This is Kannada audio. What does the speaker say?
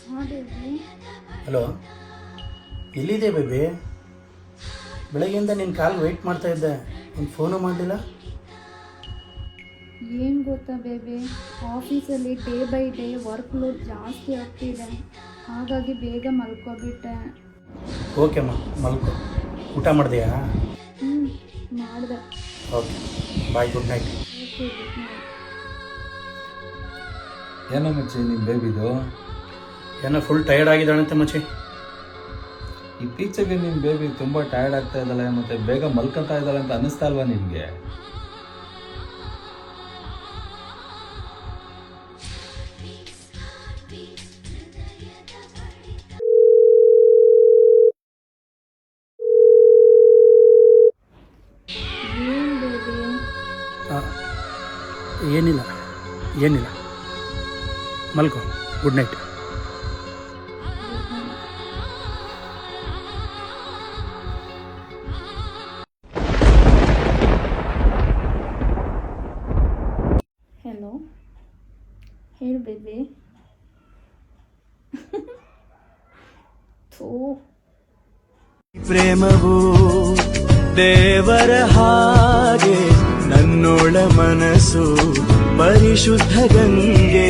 ಹಾಂ ಬೇಬಿ. ಹಲೋ, ಎಲ್ಲಿದೆ ಬೇಬಿ? ಬೆಳಗ್ಗೆಯಿಂದ ನಿನ್ನ ಕಾಲ್ ವೆಯ್ಟ್ ಮಾಡ್ತಾ ಇದ್ದೆ, ಒಂದು ಫೋನು ಮಾಡಲಿಲ್ಲ. ಏನು ಗೊತ್ತಾ ಬೇಬಿ, ಆಫೀಸಲ್ಲಿ day by day work load ಜಾಸ್ತಿ ಆಗ್ತಿದೆ, ಹಾಗಾಗಿ ಬೇಗ ಮಲ್ಕೊಬಿಟ್ಟೆ. ಓಕೆ ಅಮ್ಮ, ಮಲ್ಕೊ. ಊಟ ಮಾಡಿದೆಯಾ? ಮಾಡಿದೆ. Okay, bye, good night. Okay, good night. ಏನೋ ಮಚ್ಚಿ ನಿಮ್ಮ ಬೇಬಿದು? ಏನೋ ಫುಲ್ ಟಯರ್ಡ್ ಆಗಿದ್ದಾಳಂತೆ ಮಚ್ಚಿ. ಇತ್ತೀಚೆಗೆ ನಿಮ್ಮ ಬೇಬಿ ತುಂಬ ಟಯರ್ಡ್ ಆಗ್ತಾ ಇದ್ದಾಳೆ ಮತ್ತು ಬೇಗ ಮಲ್ಕೊತಾ ಇದ್ದಾಳೆ ಅಂತ ಅನ್ನಿಸ್ತಾ ಅಲ್ವಾ ನಿಮಗೆ? ಏನು ಬೇಬಿ? ಏನಿಲ್ಲ, ಮಲ್ಕೊ. Good night. ಹೆಲೋ, ಹೇಳು ಬೇಬಿ. ಥೂ, ಪ್ರೇಮವು ದೇವರ ಹಾಗೆ ನನ್ನೊಳ ಮನಸ್ಸು ಪರಿಶುದ್ಧ ಗಂಗೆ.